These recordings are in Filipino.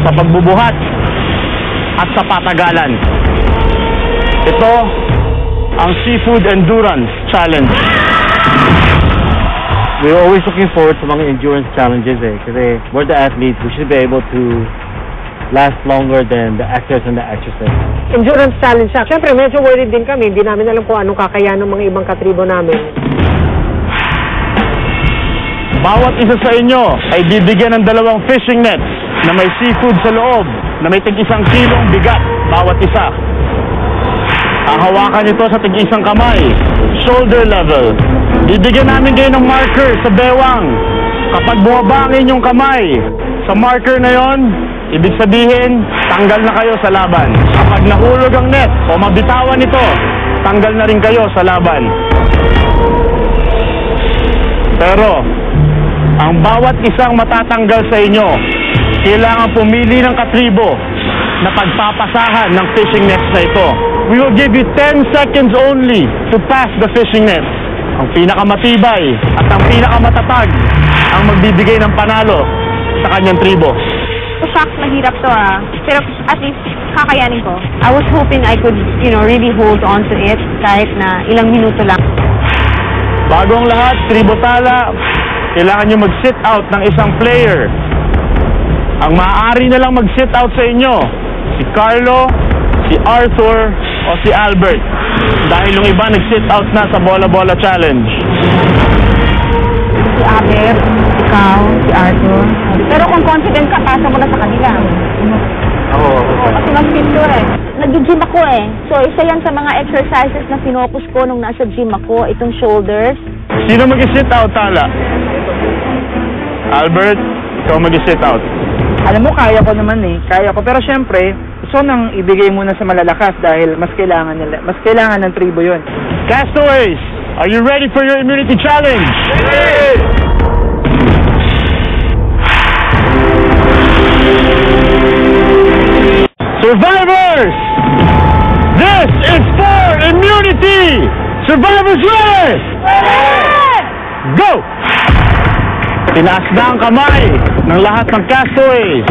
sa pagbubuhat at sa patagalan. Ito ang Seafood Endurance Challenge. We're always looking forward sa mga endurance challenges kasi we're the athletes, we should be able to last longer than the actors and the actresses. Endurance challenge siya. Siyempre, medyo worried din kami. Hindi namin alam kung anong kakayahan ng mga ibang katribo namin. Bawat isa sa inyo ay bibigyan ng 2 fishing nets na may seafood sa loob na may tig-1 kilong bigat bawat isa. Hahawakan ito sa tig-1 kamay, shoulder level. Bibigyan namin kayo ng marker sa bewang. Kapag bumaba ang inyong kamay sa marker na yon, ibig sabihin, tanggal na kayo sa laban. Kapag nahulog ang net o mabitawan ito, tanggal na rin kayo sa laban. Pero, ang bawat isang matatanggal sa inyo, kailangan pumili ng katribo na pagpapasahan ng fishing nets na ito. We will give you 10 seconds only to pass the fishing nets. Ang pinakamatibay at ang pinakamatatag ang magbibigay ng panalo sa kanyang tribo. Shock, mahirap to pero at least kakayanin ko. I was hoping I could, really hold on to it kahit na ilang minuto lang. Bago ang lahat, Tribo Tala, kailangan nyo mag-sit out ng isang player. Ang maaari na lang mag-sit out sa inyo, si Carlo, si Arthur, o si Albert. Dahil yung iba nag-sit out na sa Bola-Bola Challenge. Si Albert, ikaw, si Arthur. Pero kung confident ka, pasa mo na sa kanila. Oo. Kasi mag-fit ko Nag-gym ako So, isa yan sa mga exercises na finokus ko nung nasa gym ako, itong shoulders. Sino mag-sit out, Tala? Albert, ikaw mag-sit out. Alam mo, kaya ko naman Kaya ko. Pero syempre, gusto nang ibigay muna sa malalakas dahil mas kailangan ng tribo yun. Castaways, are you ready for your immunity challenge? Ready! Survivors! This is for immunity! Survivors ready! Go! Tinaas na ang kamay ng lahat ng castaways.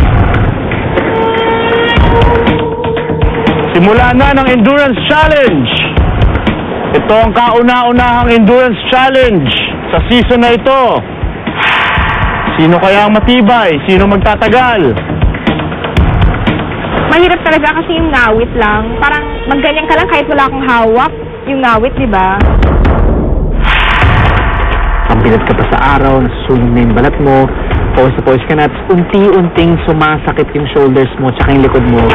Simula na ng Endurance Challenge. Ito ang kauna-unahang Endurance Challenge sa season na ito. Sino kaya ang matibay? Sino magtatagal? Mahirap talaga kasi yung ngawit lang. Parang magganyan ka lang kahit wala akong hawak. Yung ngawit, di ba? Ang bilat ka pa sa araw, nasusunog na yung balat mo, pawis na pawis ka na, at unti-unting sumasakit yung shoulders mo tsaka yung likod mo.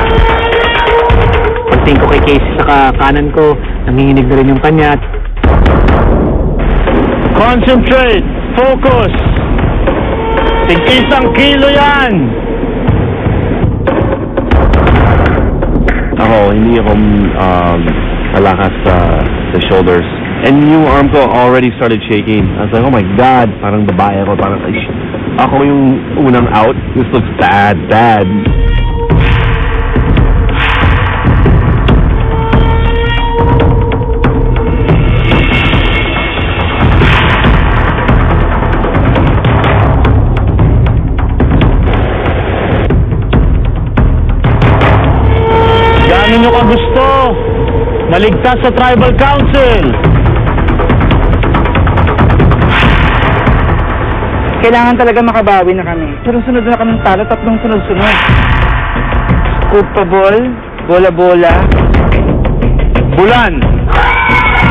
Pagtingin ko kay Casey sa kanan ko, nanginginig na rin yung kanya. Concentrate! Focus! Tig-1 kilo yan! Ako, hindi ako malakas sa shoulders. And yung arm ko already started shaking. I was like, oh my God, parang babae ako. Parang, ako yung unang out. This looks bad. Gaano nyo kagusto maligtas sa Tribal Council? Kailangan talaga makabawi na kami. Sunod-sunod na kami ng talo, 3 sunod-sunod. Scoopable, bola-bola, Bulan!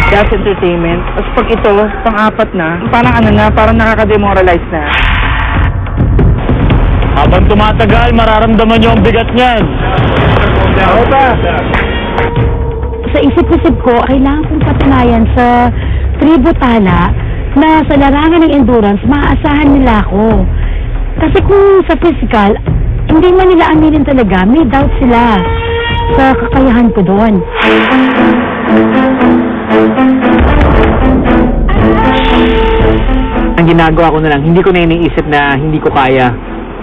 gas entertainment. Tapos pag ito, pang-4 na, parang nakaka-demoralize na. Habang tumatagal, mararamdaman nyo ang bigat niyan. Ako pa. Sa isip-isip ko, kailangan kong patunayan sa Tribo Tala na sa larangan ng endurance, maaasahan nila ako. Kasi kung sa physical, hindi man nila aminin talaga, may doubt sila sa kakayahan ko doon. Ang ginagawa ko na lang, hindi ko na iniisip na hindi ko kaya.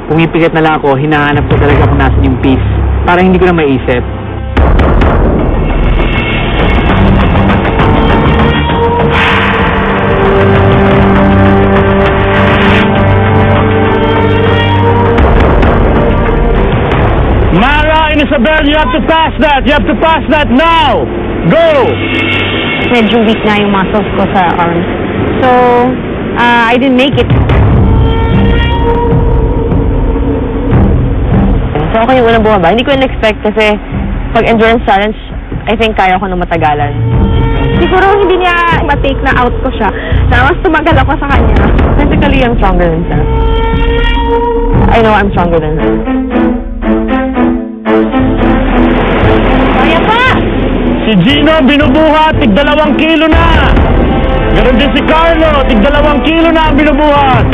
Pumipigat na lang ako, hinahanap ko talaga kung nasan yung peace. Parang hindi ko na maisip. Isabel, you have to pass that. You have to pass that now. Go! Medyo weak na yung muscles ko sa arms. So, I didn't make it. So, ako yung unang bumaba. Hindi ko in-expect kasi pag endurance challenge, I think kaya ko na matagalan. Siguro hindi niya ma-take na out ko siya. Na mas tumagal ako sa kanya. Physically, I'm stronger than her. I know I'm stronger than her. Kaya pa! Si Gino binubuhat, tig 2 kilo na. Ganon din si Carlo, tig 2 kilo na ang binubuhat.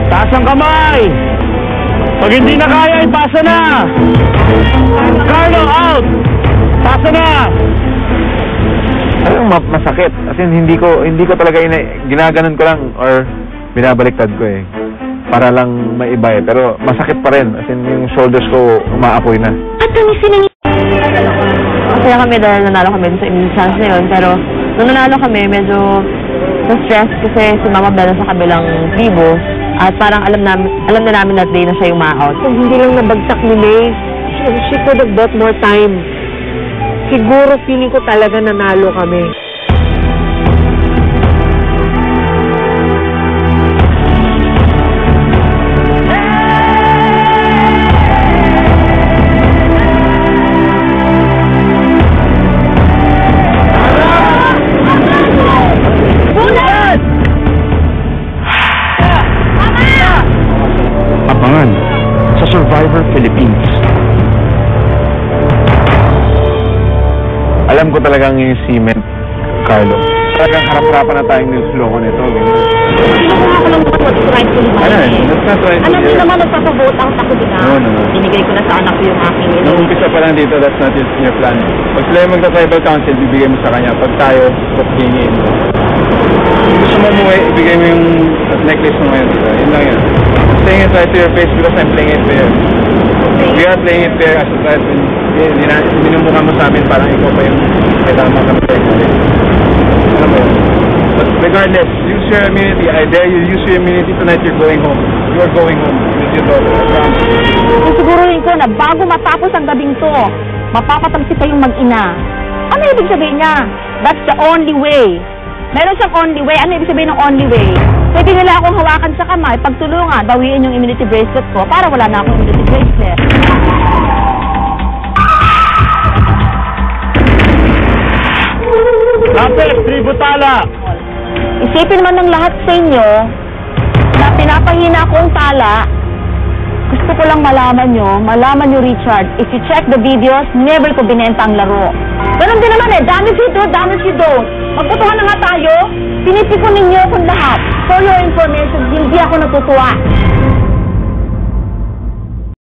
Taas ang kamay. Pag hindi na kaya, ipasa na. Carlo, out. Pasa na. Alam mo, masakit. As in, hindi ko talaga ginaganon ko lang or binabaliktad ko eh. Para lang maiba eh. Pero masakit pa rin. As in, yung shoulders ko umaapoy na. At kami sinang... Masaya kami dahil nanalo kami sa immunity challenge na yun. Pero nung nanalo kami, medyo na-stress kasi si Mama Bella sa kabilang tribo. At parang alam na namin that day na siya yung ma-out. Kung hindi lang nabagsak ni May, she could have bought more time. Siguro feeling ko talaga nanalo kami. Abangan sa Survivor Philippines. Alam ko talagang yung cement, Carlo. Talagang harap-harapan na tayong nilsloko nito. Kinukuha ko lang naman mag-try ko naman. Ano, that's not right. Alam mo naman, magpapabote out ako din No. Binigay ko na sa anak ko yung aking Nung umpisa pa lang dito, that's not your plan. Pag sila yung magta-tribal council, bibigay mo sa kanya. Pag tayo, hingin. Gusto mo umuwi, ibigay mo yung necklace mo ngayon. Yun lang yan. Saying it right to your face because I'm playing it fair. We are playing it fair as a tribe. Minumukha mo sa amin parang ikaw pa yung may tama kami tayo. Alam mo yun? But regardless, use your immunity. I dare you use your immunity tonight. You're going home. You're going home with your daughter. I promise. Siguruhin ko na bago matapos ang gabing to, mapapatalsik kayong mag-ina. Ano ibig sabihin niya? That's the only way. Meron siyang only way. Ano ibig sabihin ng only way? Pwede nila akong hawakan sa kamay, pagtulungan, bawiin yung immunity bracelet ko para wala na akong immunity bracelet. Lapis, Tribo Tala. Isipin man ng lahat sa inyo na pinapahina ko ang tala. Gusto ko lang malaman nyo, Richard, if you check the videos, never ko binenta ang laro. Ganun din naman eh, damage you do, damage you don't. Magtutuhan na nga tayo, pinipiko ninyo kung lahat. For your information, hindi ako natutuwa.